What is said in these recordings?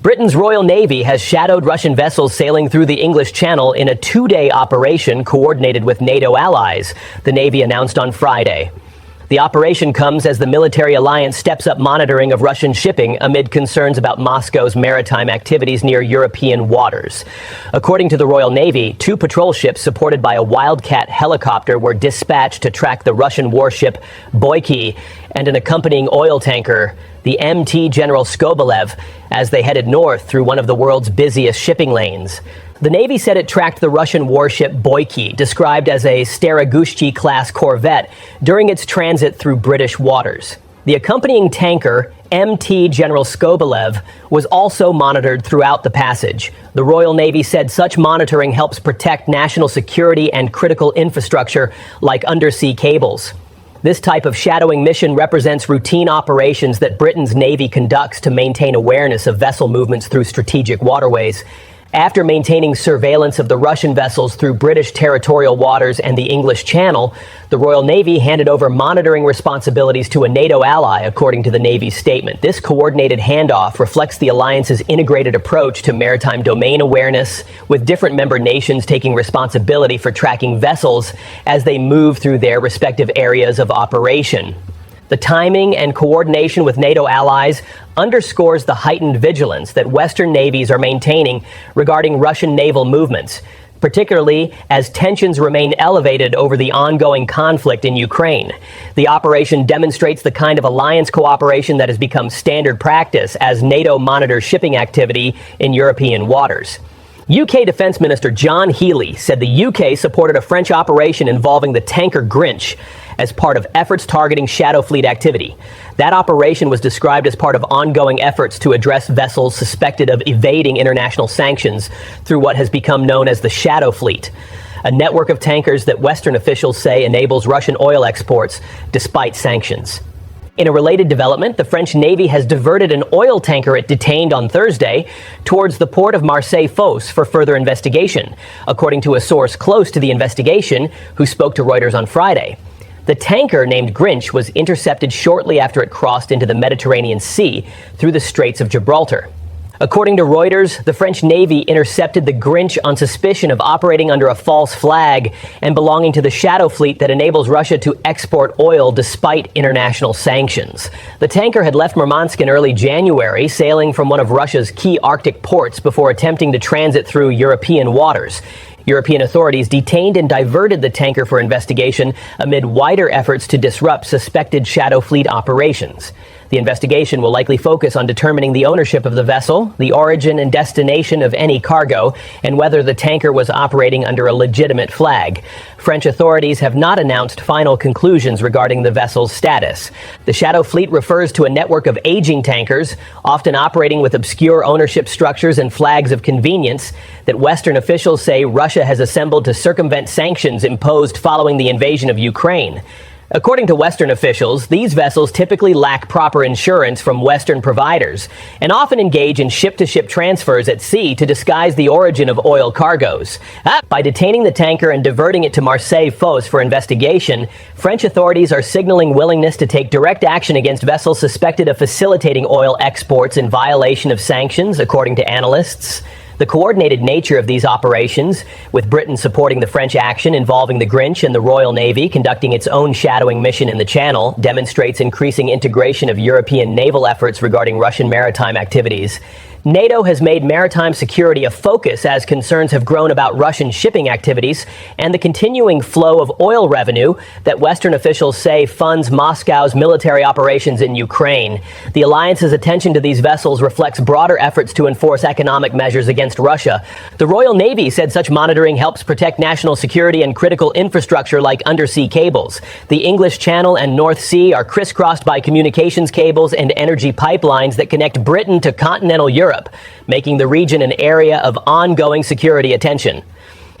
Britain's Royal Navy has shadowed Russian vessels sailing through the English Channel in a two-day operation coordinated with NATO allies, the Navy announced on Friday. The operation comes as the military alliance steps up monitoring of Russian shipping amid concerns about Moscow's maritime activities near European waters. According to the Royal Navy, two patrol ships supported by a Wildcat helicopter were dispatched to track the Russian warship Boyki and an accompanying oil tanker, the MT General Skobelev, as they headed north through one of the world's busiest shipping lanes. The Navy said it tracked the Russian warship Boyki, described as a Staragushchi-class corvette, during its transit through British waters. The accompanying tanker, MT General Skobelev, was also monitored throughout the passage. The Royal Navy said such monitoring helps protect national security and critical infrastructure like undersea cables. This type of shadowing mission represents routine operations that Britain's Navy conducts to maintain awareness of vessel movements through strategic waterways. After maintaining surveillance of the Russian vessels through British territorial waters and the English Channel, the Royal Navy handed over monitoring responsibilities to a NATO ally, according to the Navy's statement. This coordinated handoff reflects the alliance's integrated approach to maritime domain awareness, with different member nations taking responsibility for tracking vessels as they move through their respective areas of operation. The timing and coordination with NATO allies underscores the heightened vigilance that Western navies are maintaining regarding Russian naval movements, particularly as tensions remain elevated over the ongoing conflict in Ukraine. The operation demonstrates the kind of alliance cooperation that has become standard practice as NATO monitors shipping activity in European waters. UK Defence Minister John Healey said the UK supported a French operation involving the tanker Grinch as part of efforts targeting shadow fleet activity. That operation was described as part of ongoing efforts to address vessels suspected of evading international sanctions through what has become known as the shadow fleet, a network of tankers that Western officials say enables Russian oil exports despite sanctions. In a related development, the French Navy has diverted an oil tanker it detained on Thursday towards the port of Marseille-Fos for further investigation, according to a source close to the investigation who spoke to Reuters on Friday. The tanker, named Grinch, was intercepted shortly after it crossed into the Mediterranean Sea through the Straits of Gibraltar. According to Reuters, the French Navy intercepted the Grinch on suspicion of operating under a false flag and belonging to the shadow fleet that enables Russia to export oil despite international sanctions. The tanker had left Murmansk in early January, sailing from one of Russia's key Arctic ports before attempting to transit through European waters. European authorities detained and diverted the tanker for investigation amid wider efforts to disrupt suspected shadow fleet operations. The investigation will likely focus on determining the ownership of the vessel, the origin and destination of any cargo, and whether the tanker was operating under a legitimate flag. French authorities have not announced final conclusions regarding the vessel's status. The shadow fleet refers to a network of aging tankers, often operating with obscure ownership structures and flags of convenience, that Western officials say Russia has assembled to circumvent sanctions imposed following the invasion of Ukraine. According to Western officials, these vessels typically lack proper insurance from Western providers and often engage in ship-to-ship transfers at sea to disguise the origin of oil cargoes. By detaining the tanker and diverting it to Marseille-Fos for investigation, French authorities are signaling willingness to take direct action against vessels suspected of facilitating oil exports in violation of sanctions, according to analysts. The coordinated nature of these operations, with Britain supporting the French action involving the Grinch and the Royal Navy conducting its own shadowing mission in the Channel, demonstrates increasing integration of European naval efforts regarding Russian maritime activities. NATO has made maritime security a focus as concerns have grown about Russian shipping activities and the continuing flow of oil revenue that Western officials say funds Moscow's military operations in Ukraine. The alliance's attention to these vessels reflects broader efforts to enforce economic measures against Russia. The Royal Navy said such monitoring helps protect national security and critical infrastructure like undersea cables. The English Channel and North Sea are crisscrossed by communications cables and energy pipelines that connect Britain to continental Europe, making the region an area of ongoing security attention.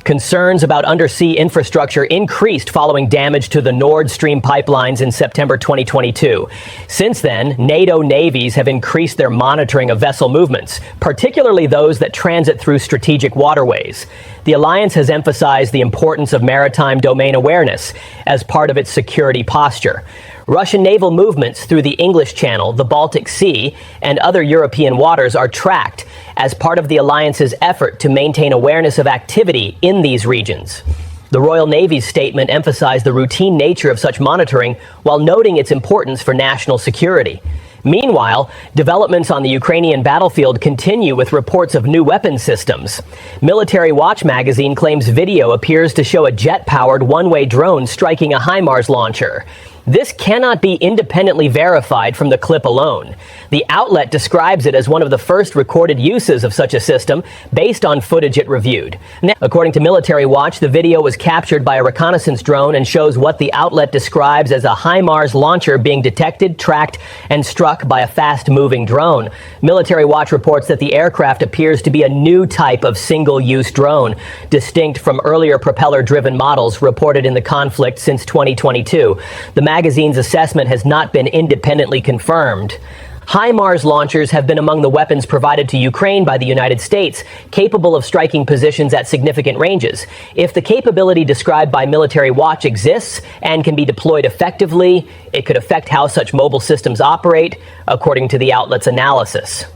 Concerns about undersea infrastructure increased following damage to the Nord Stream pipelines in September 2022. Since then, NATO navies have increased their monitoring of vessel movements, particularly those that transit through strategic waterways. The alliance has emphasized the importance of maritime domain awareness as part of its security posture. Russian naval movements through the English Channel, the Baltic Sea, and other European waters are tracked as part of the alliance's effort to maintain awareness of activity in these regions. The Royal Navy's statement emphasized the routine nature of such monitoring while noting its importance for national security. Meanwhile, developments on the Ukrainian battlefield continue with reports of new weapon systems. Military Watch magazine claims video appears to show a jet-powered one-way drone striking a HIMARS launcher. This cannot be independently verified from the clip alone. The outlet describes it as one of the first recorded uses of such a system based on footage it reviewed. Now, according to Military Watch, the video was captured by a reconnaissance drone and shows what the outlet describes as a HIMARS launcher being detected, tracked, and struck by a fast-moving drone. Military Watch reports that the aircraft appears to be a new type of single-use drone, distinct from earlier propeller-driven models reported in the conflict since 2022. The magazine's assessment has not been independently confirmed. HIMARS launchers have been among the weapons provided to Ukraine by the United States, capable of striking positions at significant ranges. If the capability described by Military Watch exists and can be deployed effectively, it could affect how such mobile systems operate, according to the outlet's analysis.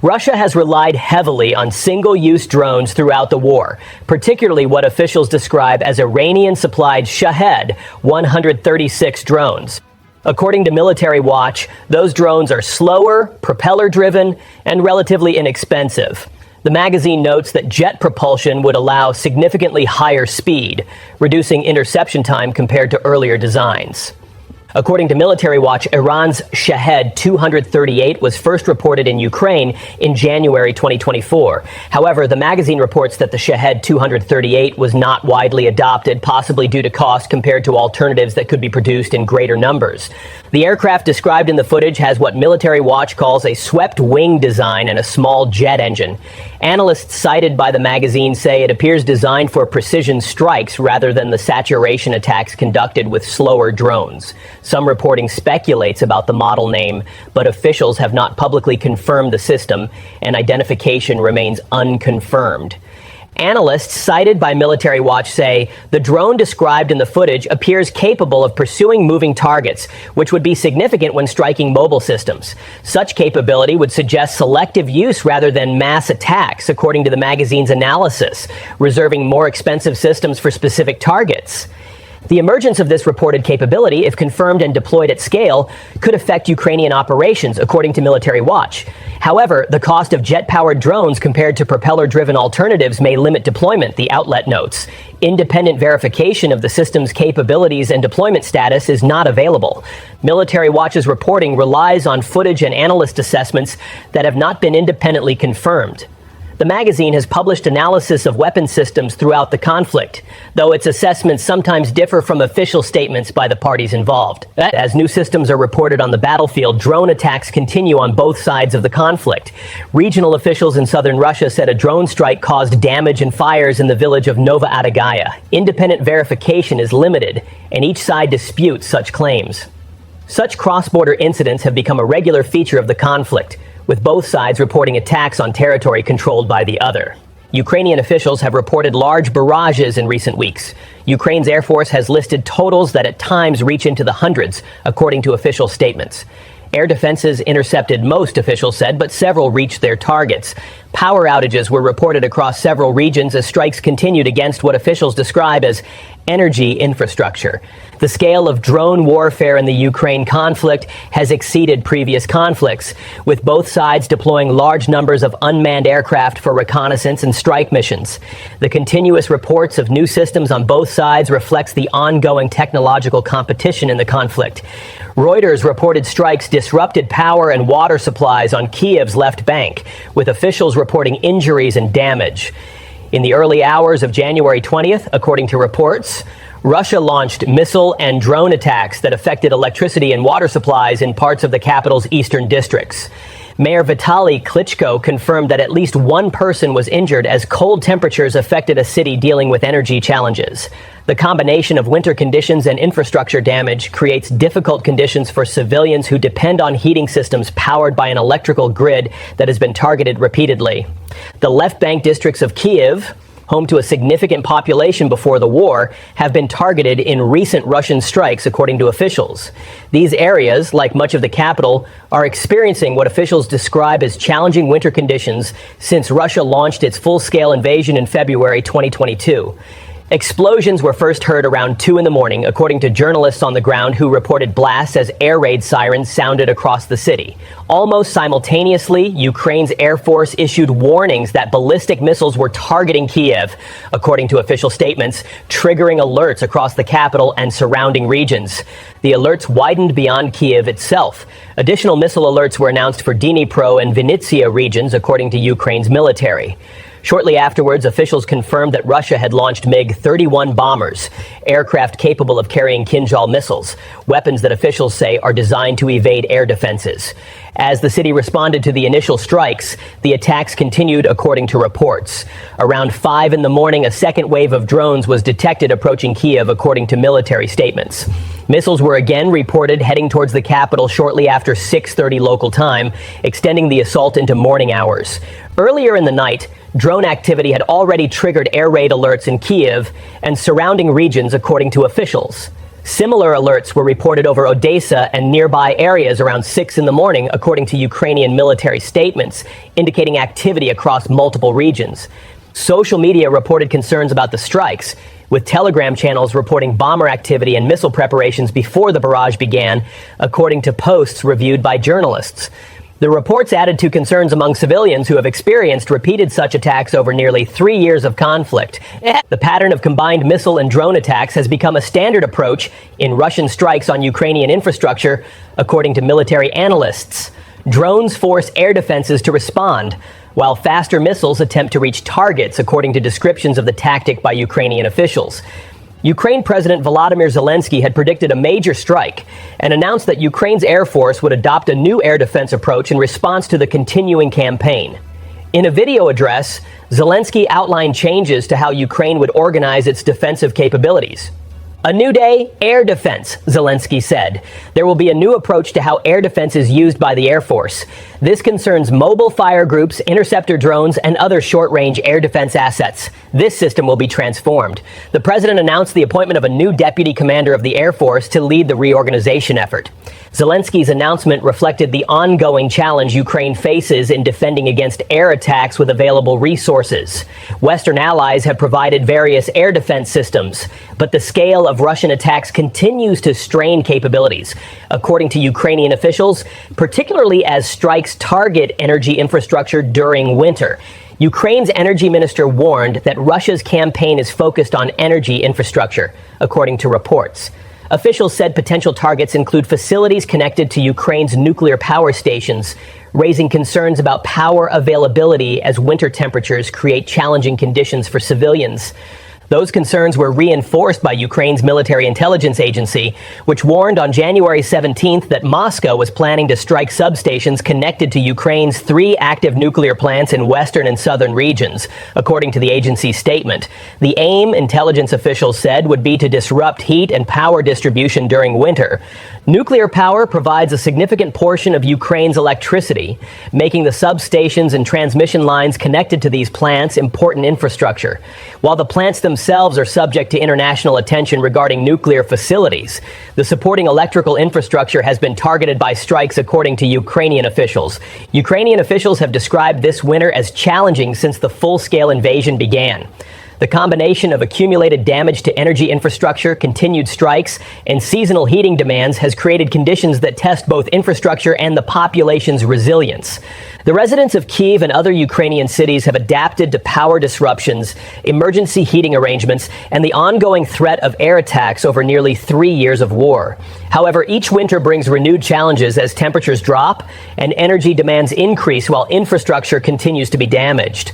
Russia has relied heavily on single-use drones throughout the war, particularly what officials describe as Iranian-supplied Shahed 136 drones. According to Military Watch, those drones are slower, propeller-driven, and relatively inexpensive. The magazine notes that jet propulsion would allow significantly higher speed, reducing interception time compared to earlier designs. According to Military Watch, Iran's Shahed 238 was first reported in Ukraine in January 2024. However, the magazine reports that the Shahed 238 was not widely adopted, possibly due to cost compared to alternatives that could be produced in greater numbers. The aircraft described in the footage has what Military Watch calls a swept wing design and a small jet engine. Analysts cited by the magazine say it appears designed for precision strikes rather than the saturation attacks conducted with slower drones. Some reporting speculates about the model name, but officials have not publicly confirmed the system, and identification remains unconfirmed. Analysts cited by Military Watch say the drone described in the footage appears capable of pursuing moving targets, which would be significant when striking mobile systems. Such capability would suggest selective use rather than mass attacks, according to the magazine's analysis, reserving more expensive systems for specific targets. The emergence of this reported capability, if confirmed and deployed at scale, could affect Ukrainian operations, according to Military Watch. However, the cost of jet-powered drones compared to propeller-driven alternatives may limit deployment, the outlet notes. Independent verification of the system's capabilities and deployment status is not available. Military Watch's reporting relies on footage and analyst assessments that have not been independently confirmed. The magazine has published analysis of weapon systems throughout the conflict, though its assessments sometimes differ from official statements by the parties involved. As new systems are reported on the battlefield, drone attacks continue on both sides of the conflict. Regional officials in southern Russia said a drone strike caused damage and fires in the village of Nova Adagaya. Independent verification is limited, and each side disputes such claims. Such cross-border incidents have become a regular feature of the conflict, with both sides reporting attacks on territory controlled by the other. Ukrainian officials have reported large barrages in recent weeks. Ukraine's Air Force has listed totals that at times reach into the hundreds, according to official statements. Air defenses intercepted most, officials said, but several reached their targets. Power outages were reported across several regions as strikes continued against what officials describe as energy infrastructure. The scale of drone warfare in the Ukraine conflict has exceeded previous conflicts, with both sides deploying large numbers of unmanned aircraft for reconnaissance and strike missions. The continuous reports of new systems on both sides reflects the ongoing technological competition in the conflict. Reuters reported strikes disrupted power and water supplies on Kiev's left bank, with officials reporting injuries and damage. In the early hours of January 20th, according to reports, Russia launched missile and drone attacks that affected electricity and water supplies in parts of the capital's eastern districts. Mayor Vitaly Klitschko confirmed that at least one person was injured as cold temperatures affected a city dealing with energy challenges. The combination of winter conditions and infrastructure damage creates difficult conditions for civilians who depend on heating systems powered by an electrical grid that has been targeted repeatedly. The left bank districts of Kiev, home to a significant population before the war, have been targeted in recent Russian strikes, according to officials. These areas, like much of the capital, are experiencing what officials describe as challenging winter conditions since Russia launched its full-scale invasion in February 2022. Explosions were first heard around 2 in the morning, according to journalists on the ground who reported blasts as air raid sirens sounded across the city. Almost simultaneously, Ukraine's Air Force issued warnings that ballistic missiles were targeting Kiev, according to official statements, triggering alerts across the capital and surrounding regions. The alerts widened beyond Kiev itself. Additional missile alerts were announced for Dnipro and Vinnytsia regions, according to Ukraine's military. Shortly afterwards, officials confirmed that Russia had launched MiG-31 bombers, aircraft capable of carrying Kinzhal missiles, weapons that officials say are designed to evade air defenses. As the city responded to the initial strikes, the attacks continued according to reports. Around 5 in the morning, a second wave of drones was detected approaching Kiev, according to military statements. Missiles were again reported heading towards the capital shortly after 6:30 local time, extending the assault into morning hours. Earlier in the night, drone activity had already triggered air raid alerts in Kiev and surrounding regions, according to officials. Similar alerts were reported over Odessa and nearby areas around 6 in the morning, according to Ukrainian military statements, indicating activity across multiple regions. Social media reported concerns about the strikes, with Telegram channels reporting bomber activity and missile preparations before the barrage began, according to posts reviewed by journalists. The reports added to concerns among civilians who have experienced repeated such attacks over nearly 3 years of conflict. The pattern of combined missile and drone attacks has become a standard approach in Russian strikes on Ukrainian infrastructure, according to military analysts. Drones force air defenses to respond, while faster missiles attempt to reach targets, according to descriptions of the tactic by Ukrainian officials. Ukraine President Volodymyr Zelensky had predicted a major strike and announced that Ukraine's Air Force would adopt a new air defense approach in response to the continuing campaign. In a video address, Zelensky outlined changes to how Ukraine would organize its defensive capabilities. A new day, air defense, Zelensky said. There will be a new approach to how air defense is used by the Air Force. This concerns mobile fire groups, interceptor drones, and other short-range air defense assets. This system will be transformed. The president announced the appointment of a new deputy commander of the Air Force to lead the reorganization effort. Zelensky's announcement reflected the ongoing challenge Ukraine faces in defending against air attacks with available resources. Western allies have provided various air defense systems, but the scale of Russian attacks continues to strain capabilities, according to Ukrainian officials, particularly as strikes target energy infrastructure during winter. Ukraine's energy minister warned that Russia's campaign is focused on energy infrastructure, according to reports. Officials said potential targets include facilities connected to Ukraine's nuclear power stations, raising concerns about power availability as winter temperatures create challenging conditions for civilians. Those concerns were reinforced by Ukraine's military intelligence agency, which warned on January 17th that Moscow was planning to strike substations connected to Ukraine's 3 active nuclear plants in western and southern regions, according to the agency's statement. The aim, intelligence officials said, would be to disrupt heat and power distribution during winter. Nuclear power provides a significant portion of Ukraine's electricity, making the substations and transmission lines connected to these plants important infrastructure. While the plants themselves are subject to international attention regarding nuclear facilities, the supporting electrical infrastructure has been targeted by strikes, according to Ukrainian officials. Ukrainian officials have described this winter as challenging since the full-scale invasion began. The combination of accumulated damage to energy infrastructure, continued strikes, and seasonal heating demands has created conditions that test both infrastructure and the population's resilience. The residents of Kyiv and other Ukrainian cities have adapted to power disruptions, emergency heating arrangements, and the ongoing threat of air attacks over nearly 3 years of war. However, each winter brings renewed challenges as temperatures drop and energy demands increase while infrastructure continues to be damaged.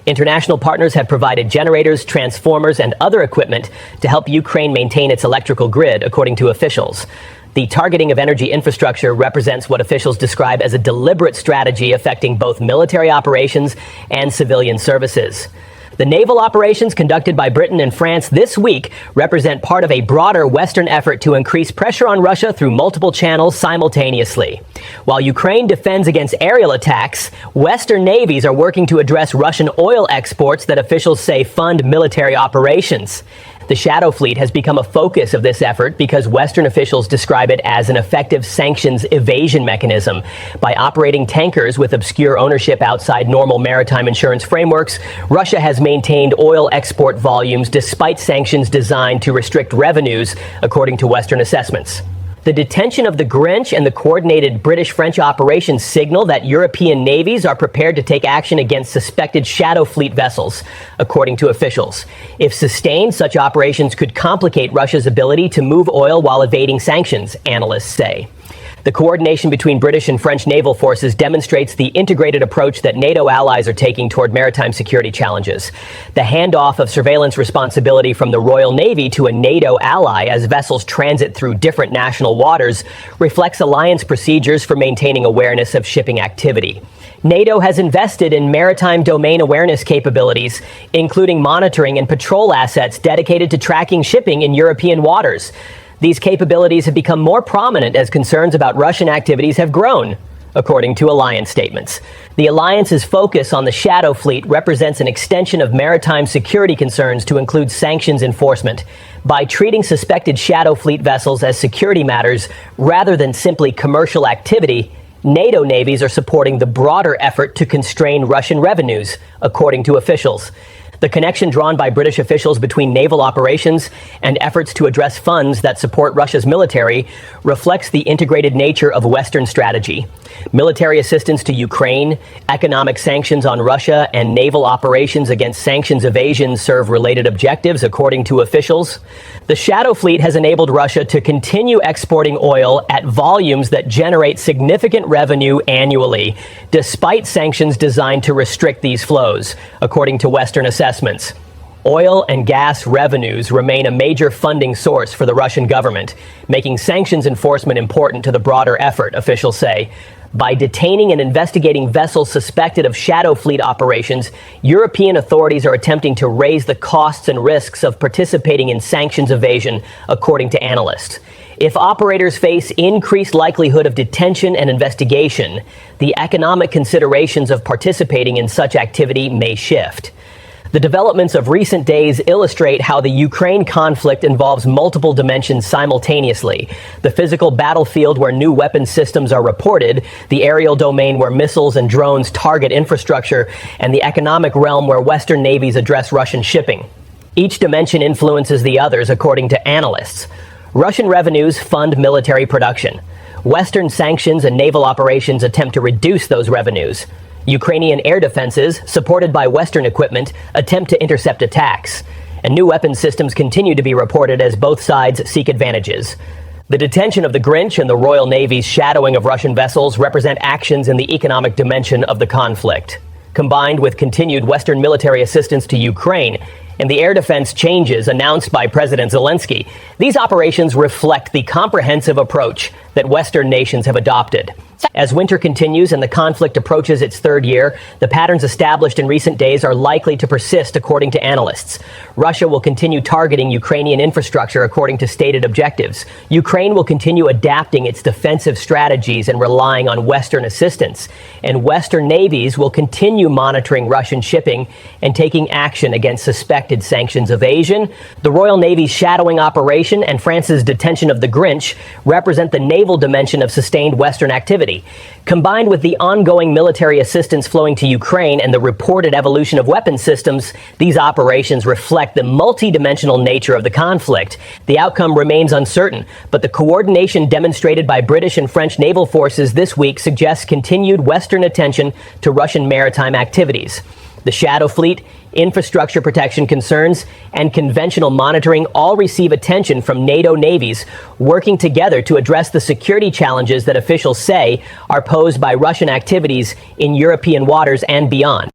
International partners have provided generators, transformers, and other equipment to help Ukraine maintain its electrical grid, according to officials. The targeting of energy infrastructure represents what officials describe as a deliberate strategy affecting both military operations and civilian services. The naval operations conducted by Britain and France this week represent part of a broader Western effort to increase pressure on Russia through multiple channels simultaneously. While Ukraine defends against aerial attacks, Western navies are working to address Russian oil exports that officials say fund military operations. The Shadow Fleet has become a focus of this effort because Western officials describe it as an effective sanctions evasion mechanism. By operating tankers with obscure ownership outside normal maritime insurance frameworks, Russia has maintained oil export volumes despite sanctions designed to restrict revenues, according to Western assessments. The detention of the Grinch and the coordinated British-French operations signal that European navies are prepared to take action against suspected Shadow Fleet vessels, according to officials. If sustained, such operations could complicate Russia's ability to move oil while evading sanctions, analysts say. The coordination between British and French naval forces demonstrates the integrated approach that NATO allies are taking toward maritime security challenges. The handoff of surveillance responsibility from the Royal Navy to a NATO ally as vessels transit through different national waters reflects alliance procedures for maintaining awareness of shipping activity. NATO has invested in maritime domain awareness capabilities, including monitoring and patrol assets dedicated to tracking shipping in European waters. These capabilities have become more prominent as concerns about Russian activities have grown, according to alliance statements. The alliance's focus on the Shadow Fleet represents an extension of maritime security concerns to include sanctions enforcement. By treating suspected Shadow Fleet vessels as security matters rather than simply commercial activity, NATO navies are supporting the broader effort to constrain Russian revenues, according to officials. The connection drawn by British officials between naval operations and efforts to address funds that support Russia's military reflects the integrated nature of Western strategy. Military assistance to Ukraine, economic sanctions on Russia, and naval operations against sanctions evasion serve related objectives, according to officials. The Shadow Fleet has enabled Russia to continue exporting oil at volumes that generate significant revenue annually, despite sanctions designed to restrict these flows, according to Western assessments. Oil and gas revenues remain a major funding source for the Russian government, making sanctions enforcement important to the broader effort, officials say. By detaining and investigating vessels suspected of Shadow Fleet operations, European authorities are attempting to raise the costs and risks of participating in sanctions evasion, according to analysts. If operators face increased likelihood of detention and investigation, the economic considerations of participating in such activity may shift. The developments of recent days illustrate how the Ukraine conflict involves multiple dimensions simultaneously. The physical battlefield where new weapon systems are reported, the aerial domain where missiles and drones target infrastructure, and the economic realm where Western navies address Russian shipping. Each dimension influences the others, according to analysts. Russian revenues fund military production. Western sanctions and naval operations attempt to reduce those revenues. Ukrainian air defenses, supported by Western equipment, attempt to intercept attacks. And new weapon systems continue to be reported as both sides seek advantages. The detention of the Grinch and the Royal Navy's shadowing of Russian vessels represent actions in the economic dimension of the conflict. Combined with continued Western military assistance to Ukraine and the air defense changes announced by President Zelensky, these operations reflect the comprehensive approach that Western nations have adopted. As winter continues and the conflict approaches its third year, the patterns established in recent days are likely to persist, according to analysts. Russia will continue targeting Ukrainian infrastructure according to stated objectives. Ukraine will continue adapting its defensive strategies and relying on Western assistance. And Western navies will continue monitoring Russian shipping and taking action against suspected sanctions evasion. The Royal Navy's shadowing operation and France's detention of the Grinch represent the naval dimension of sustained Western activity. Combined with the ongoing military assistance flowing to Ukraine and the reported evolution of weapon systems, these operations reflect the multidimensional nature of the conflict. The outcome remains uncertain, but the coordination demonstrated by British and French naval forces this week suggests continued Western attention to Russian maritime activities. The Shadow Fleet, infrastructure protection concerns, and conventional monitoring all receive attention from NATO navies working together to address the security challenges that officials say are posed by Russian activities in European waters and beyond.